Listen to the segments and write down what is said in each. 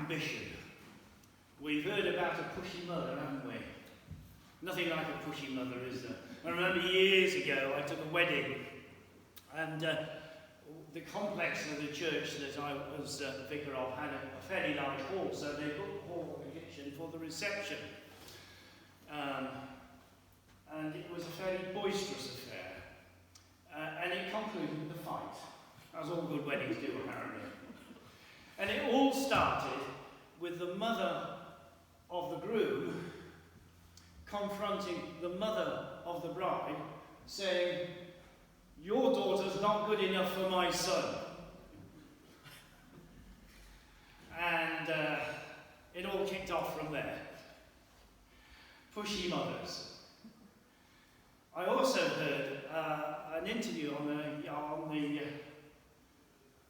ambition. We've heard about a pushy mother, haven't we? Nothing like a pushy mother, is there? I remember years ago I took a wedding, and the complex of the church that I was vicar of had a fairly large hall, so they booked the hall and the kitchen for the reception. And it was a fairly boisterous affair. And it concluded with a fight, as all good weddings do apparently. And it all started with the mother of the groom confronting the mother of the bride, saying, "Your daughter's not good enough for my son." And it all kicked off from there. Pushy mothers. I also heard an interview on the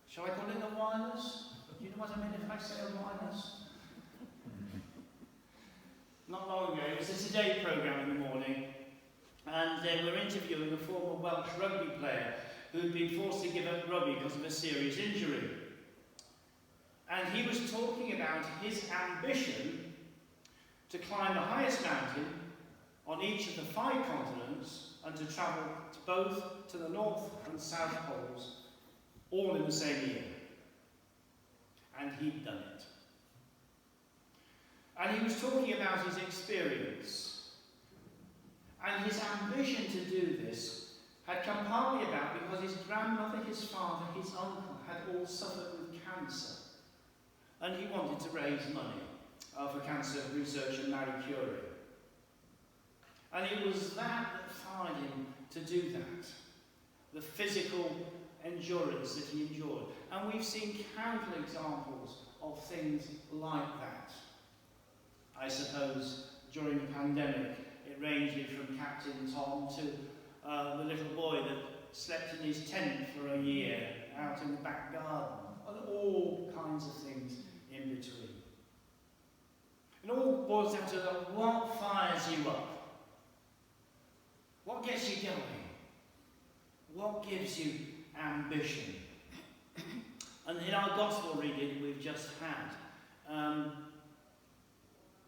shall I call it the wireless? Do you know what I mean if I say a wireless? Not long ago, it was a Today programme in the morning, and they were interviewing a former Welsh rugby player who'd been forced to give up rugby because of a serious injury. And he was talking about his ambition to climb the highest mountain on each of the 5 continents and to travel both to the North and South Poles, all in the same year. And he'd done it. And he was talking about his experience. And his ambition to do this had come partly about because his grandmother, his father, his uncle had all suffered with cancer. And he wanted to raise money for cancer research and Marie Curie. And it was that fired him to do that. The physical endurance that he endured. And we've seen countless examples of things like that. I suppose during the pandemic it ranged from Captain Tom to the little boy that slept in his tent for a year out in the back garden, and all kinds of things in between. It all boils down to what fires you up? What gets you going? What gives you ambition? And in our gospel reading we've just had,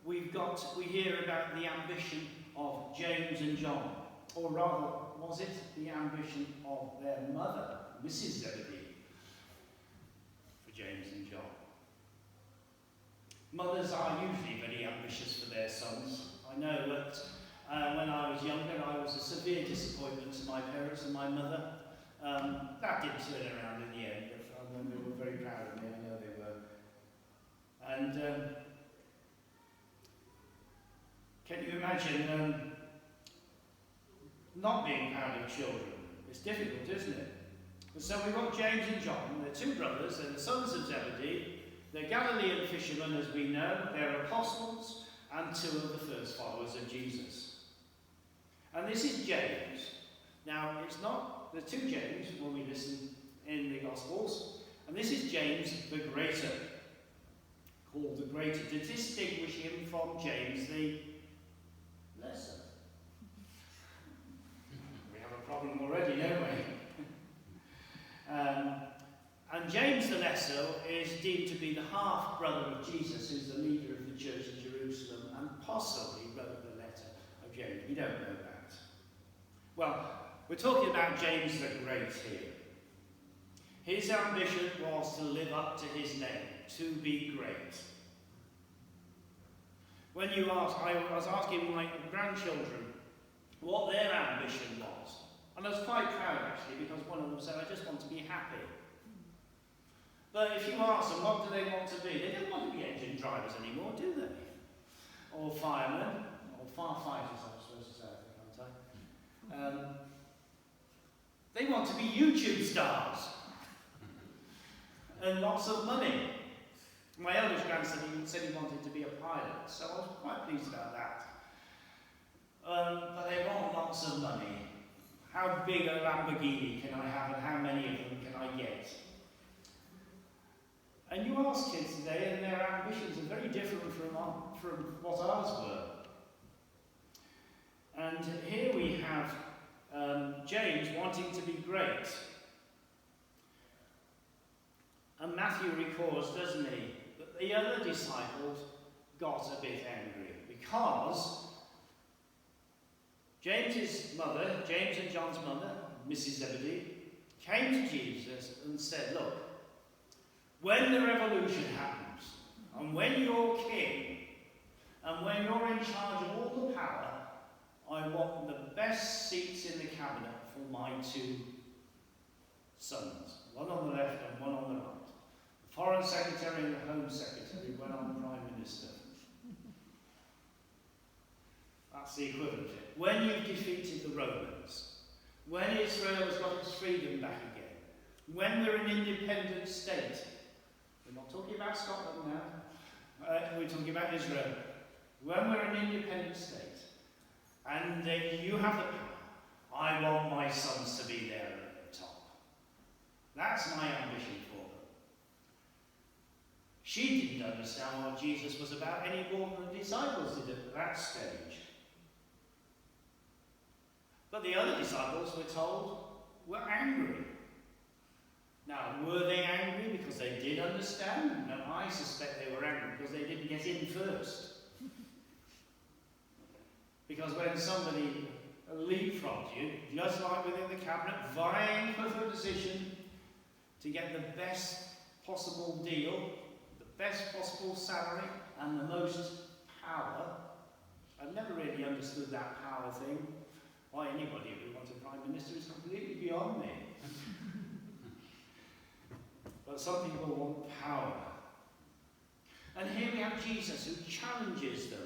we hear about the ambition of James and John, or rather, was it the ambition of their mother, Mrs. Zebedee, for James and John? Mothers are usually very ambitious for their sons. I know that when I was younger, I was a severe disappointment to my parents and my mother. That didn't turn around in the end, but they were very proud of me, I know they were. And can you imagine not being proud of children? It's difficult, isn't it? And so we've got James and John. They're 2 brothers. They're the sons of Zebedee. They're Galilean fishermen, as we know. They're apostles and 2 of the first followers of Jesus. And this is James. Now, it's not the 2 James when we listen in the Gospels. And this is James the Greater, called the Greater, to distinguish him from James the Lesser. We have a problem already, don't we? And James the Lesser is deemed to be the half-brother of Jesus, who's the leader of the church in Jerusalem, and possibly wrote the letter of James. We don't know that. Well, we're talking about James the Great here. His ambition was to live up to his name, to be great. When you ask, I was asking my grandchildren what their ambition was. And I was quite proud actually, because one of them said, "I just want to be happy." But if you ask them, what do they want to be? They don't want to be engine drivers anymore, do they? Or firemen, or firefighters, I'm supposed to say, aren't I? They want to be YouTube stars. And lots of money. My eldest grandson even said he wanted to be a pilot, so I was quite pleased about that. But they want lots of money. How big a Lamborghini can I have, and how many of them can I get? And you ask kids today, and their ambitions are very different from what ours were. And here we have James wanting to be great. And Matthew records, doesn't he, that the other disciples got a bit angry because James and John's mother, Mrs. Zebedee, came to Jesus and said, look, when the revolution happens, and when you're king, and when you're in charge of all the power, I want the best seats in the cabinet for my two sons. One on the left and one on the right. The Foreign Secretary and the Home Secretary went on the Prime Minister. That's the equivalent. When you've defeated the Romans, when Israel has got its freedom back again, when we're an independent state, we're not talking about Scotland now, we're talking about Israel. When we're an independent state, and you have the power, I want my sons to be there at the top. That's my ambition for them. She didn't understand what Jesus was about any more than the disciples did at that stage. But the other disciples, we're told, were angry. Now, were they angry because they did understand? No, I suspect they were angry because they didn't get in first. Because when somebody leapfrogged you, just like within the cabinet, vying for the position to get the best possible deal, the best possible salary, and the most power, I've never really understood that power thing. Why anybody who wants a Prime Minister is completely beyond me. But some people want power. And here we have Jesus who challenges them.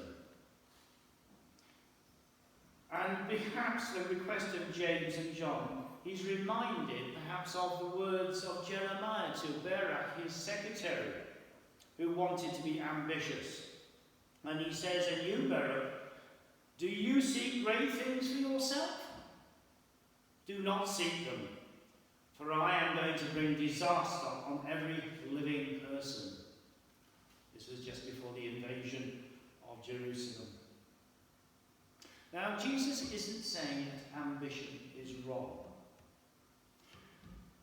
And perhaps the request of James and John, he's reminded perhaps of the words of Jeremiah to Barak, his secretary, who wanted to be ambitious. And he says, and you, Barak, do you seek great things for yourself? Do not seek them, for I am going to bring disaster on every living person. This was just before the invasion of Jerusalem. Now, Jesus isn't saying that ambition is wrong,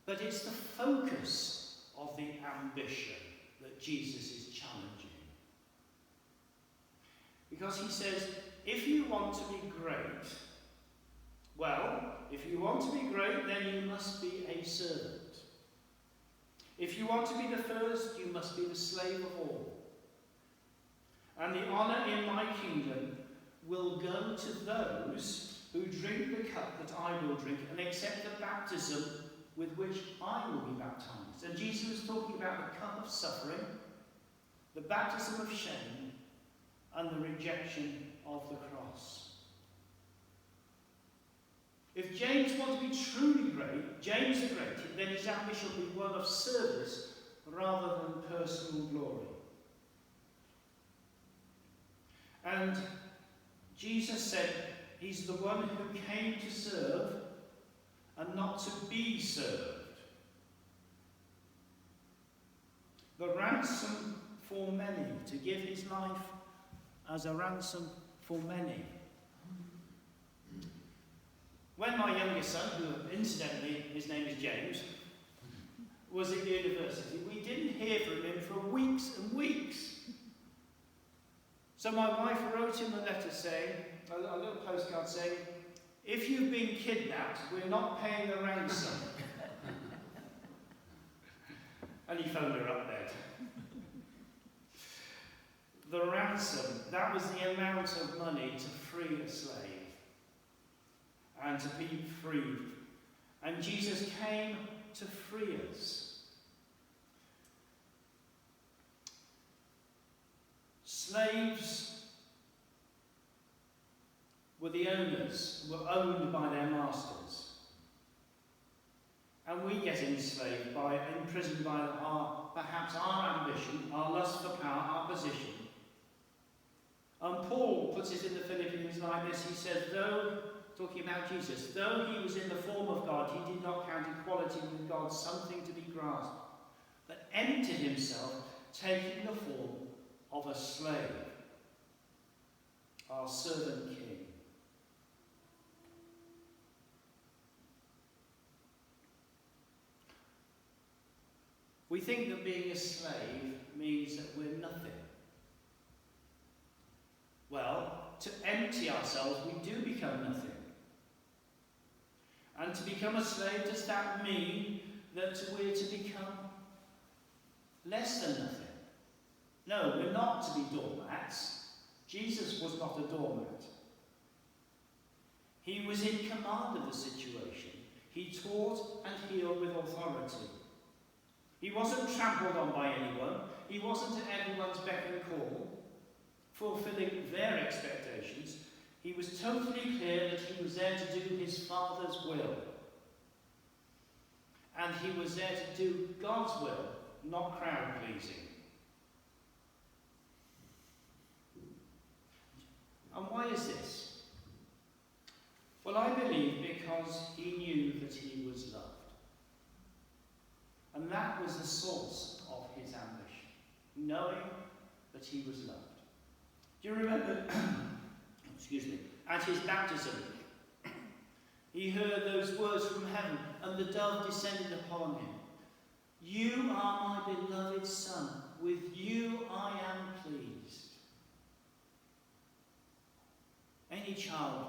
but it's the focus of the ambition that Jesus is challenging. Because he says, if you want to be great, well, if you want to be great, then you must be a servant. If you want to be the first, you must be the slave of all. And the honour in my kingdom will go to those who drink the cup that I will drink and accept the baptism with which I will be baptized. And Jesus was talking about the cup of suffering, the baptism of shame, and the rejection of the cross. If James wanted to be truly great, James the Great, then his ambition would be one of service rather than personal glory. And Jesus said he's the one who came to serve and not to be served. The ransom for many, to give his life as a ransom for many. When my youngest son, who incidentally his name is James, was at university, we didn't hear from him for weeks and weeks. So my wife wrote him a letter saying, a little postcard saying, if you've been kidnapped, we're not paying the ransom. And he phoned her up there. The ransom, that was the amount of money to free a slave and to be freed. And Jesus came to free us. Slaves were the owners, were owned by their masters. And we get enslaved imprisoned by perhaps our ambition, our lust for power, our position. And Paul puts it in the Philippians like this. He says, talking about Jesus, though he was in the form of God, he did not count equality with God something to be grasped, but emptied himself, taking the form of a slave, our servant king. We think that being a slave means that we're nothing. Well, to empty ourselves, we do become nothing. And to become a slave, does that mean that we're to become less than nothing? No, we're not to be doormats. Jesus was not a doormat. He was in command of the situation. He taught and healed with authority. He wasn't trampled on by anyone. He wasn't at everyone's beck and call, fulfilling their expectations. He was totally clear that he was there to do his Father's will. And he was there to do God's will, not crowd-pleasing. And why is this? Well, I believe because he knew that he was loved. And that was the source of his ambition, knowing that he was loved. Do you remember, at his baptism, he heard those words from heaven, and the dove descended upon him. You are my beloved Son, with you I am pleased. Any child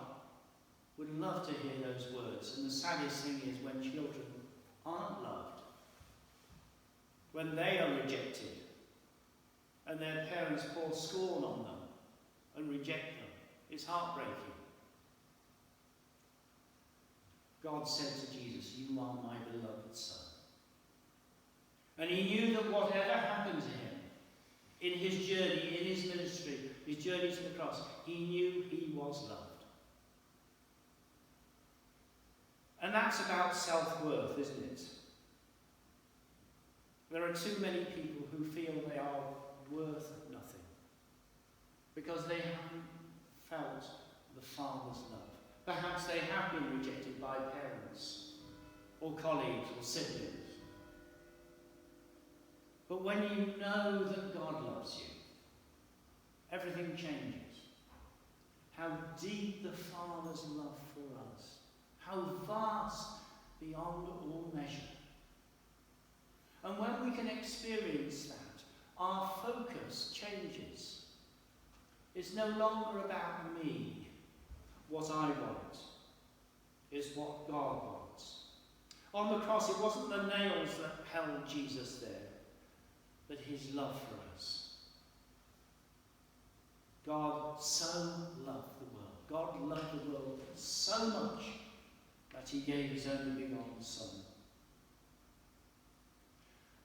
would love to hear those words, and the saddest thing is when children aren't loved, when they are rejected, and their parents pour scorn on them and reject them. It's heartbreaking. God said to Jesus, you are my beloved Son. And he knew that whatever happened to him in his journey, in his ministry, his journey to the cross, he knew he was loved. And that's about self-worth, isn't it? There are too many people who feel they are worth nothing because they haven't felt the Father's love. Perhaps they have been rejected by parents or colleagues or siblings. But when you know that God loves you, everything changes. How deep the Father's love for us. How vast beyond all measure. And when we can experience that, our focus changes. It's no longer about me, what I want. It's what God wants. On the cross, it wasn't the nails that held Jesus there, but his love for us. God so loved the world. God loved the world so much that he gave his only begotten Son.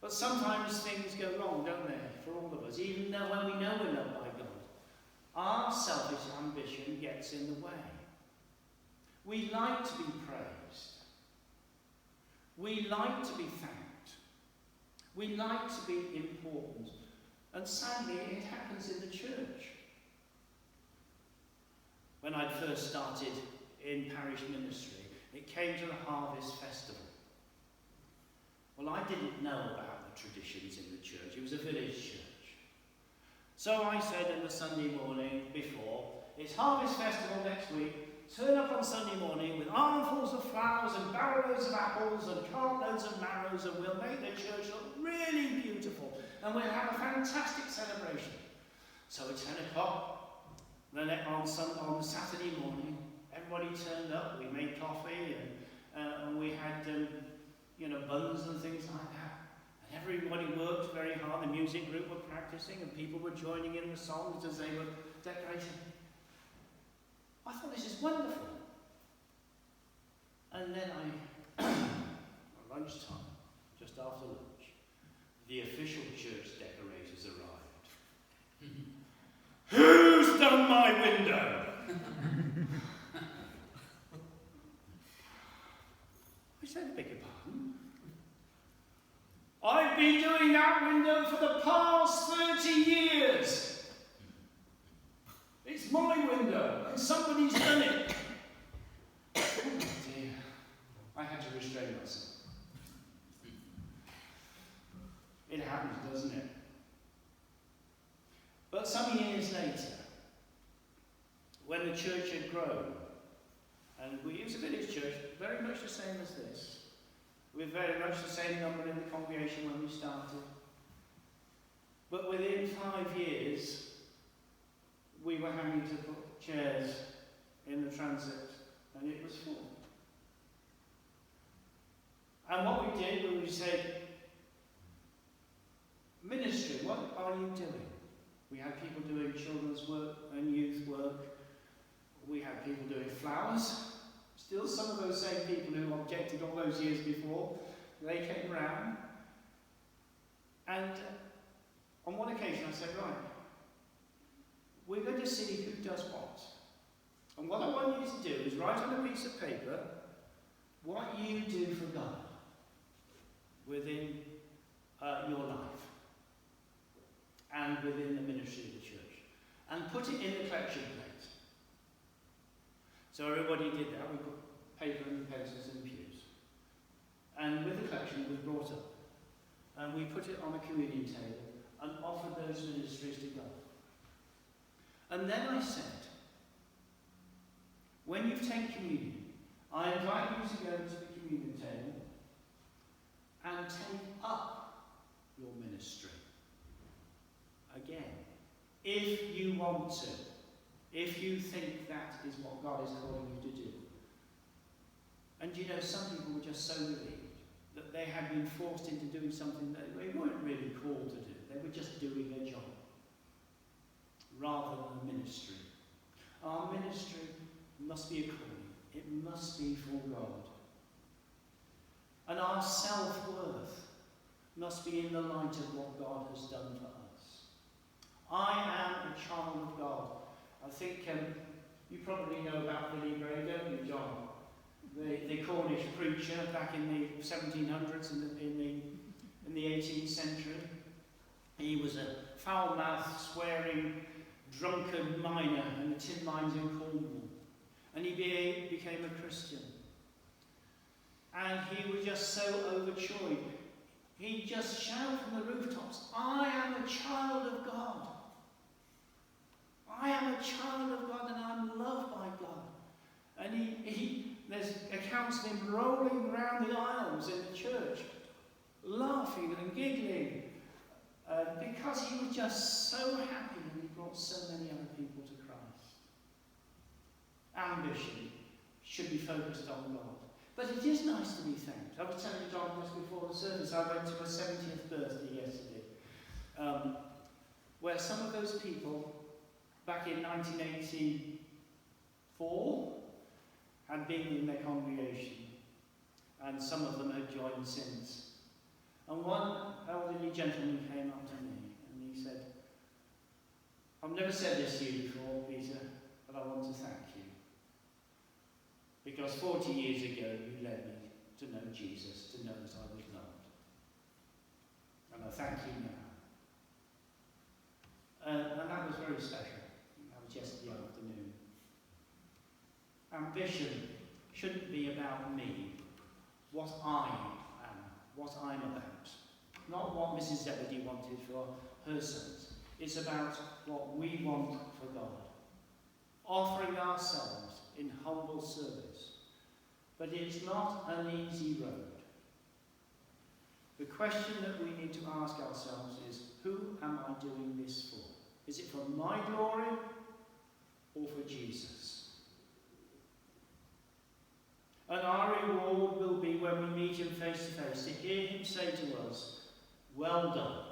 But sometimes things go wrong, don't they, for all of us, even though when we know we're loved by God. Our selfish ambition gets in the way. We like to be praised. We like to be thanked. We like to be important. And sadly, it happens in the church. When I first started in parish ministry, it came to the Harvest Festival. Well, I didn't know about the traditions in the church. It was a village church. So I said on the Sunday morning before, it's Harvest Festival next week. Turn up on Sunday morning with armfuls of flowers and barrowloads of apples and cartloads of marrows, and we'll make the church look really beautiful. And we'll have a fantastic celebration. So at 10 o'clock, then on Saturday morning, everybody turned up. We made coffee and we had buns and things like that. And everybody worked very hard. The music group were practicing and people were joining in the songs as they were decorating. I thought, this is wonderful. And then at lunchtime, just after lunch, the official church decorators arrived. Who's done my window? I said, I beg your pardon. I've been doing that window for the past 30 years. It's my window, and somebody's done it. Oh dear. I had to restrain myself. It happens, doesn't it? But some years later, when the church had grown, and it was a village church, very much the same as this, We're very much the same number in the congregation when we started. But within 5 years, we were having to put chairs in the transit, and it was full. And what we did was we said, ministry, what are you doing? We had people doing children's work and youth work. We had people doing flowers. Still some of those same people who objected all those years before, they came round. And on one occasion I said, right, we're going to see who does what. And what I want you to do is write on a piece of paper what you do for God within your life and within the ministry of the church, and put it in the collection plate. So everybody did that. We put paper and pencils in the pews, and with the collection it was brought up, and we put it on a communion table and offered those ministries to God. And then I said, when you've taken communion, I invite you to go to the communion table and take up your ministry again, if you want to, if you think that is what God is calling you to do. And you know, some people were just so relieved that they had been forced into doing something that they weren't really called to do. They were just doing their job, rather than a ministry. Our ministry must be a calling. It must be for God. And our self-worth must be in the light of what God has done for us. I am a child of God. I think you probably know about Billy Gray, don't you, John? The Cornish preacher back in the 1700s and in the 18th century. He was a foul-mouthed, swearing, drunken miner in the tin mines in Cornwall. And he became a Christian. And he was just so overjoyed. He just shouted from the rooftops, I am a child of God. I am a child of God, and I'm loved by God. And there's accounts of him rolling around the aisles in the church, laughing and giggling, because he was just so happy and he brought so many other people to Christ. Ambition should be focused on God. But it is nice to be thanked. I was telling John just before the service, I went to a 70th birthday yesterday, where some of those people, back in 1984, had been in their congregation, and some of them had joined since. And one elderly gentleman came up to me, and he said, I've never said this to you before, Peter, but I want to thank you. Because 40 years ago, you led me to know Jesus, to know that I was loved. And I thank you now. And that was very special. That was yesterday afternoon. Ambition shouldn't be about me, what I am, what I'm about. Not what Mrs. Zebedee wanted for her sons. It's about what we want for God. Offering ourselves in humble service. But it's not an easy road. The question that we need to ask ourselves is, who am I doing this for? Is it for my glory or for Jesus? And our reward will be when we meet him face to face, to hear him say to us, well done,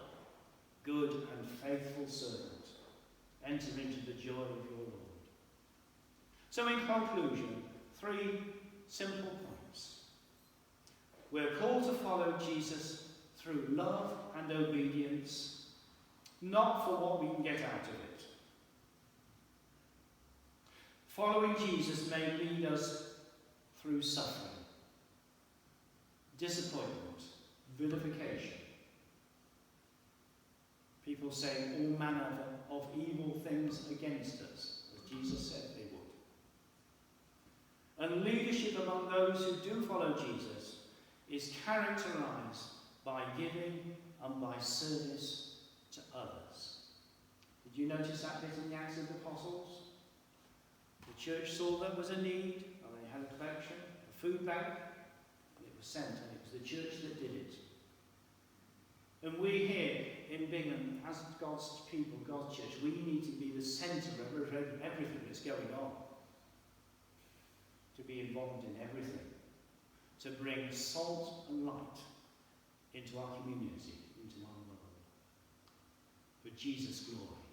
good and faithful servant. Enter into the joy of your Lord. So in conclusion, 3 simple points. We're called to follow Jesus through love and obedience, not for what we can get out of it. Following Jesus may lead us through suffering, disappointment, vilification. People saying all manner of evil things against us, as Jesus said they would. And leadership among those who do follow Jesus is characterized by giving and by service to others. Did you notice that bit in the Acts of the Apostles? The church saw there was a need, and they had a collection, a food bank, and it was sent, and it was the church that did it. And we here in Bingham, as God's people, God's church, we need to be the centre of everything that's going on. To be involved in everything. To bring salt and light into our community, into our world. For Jesus' glory.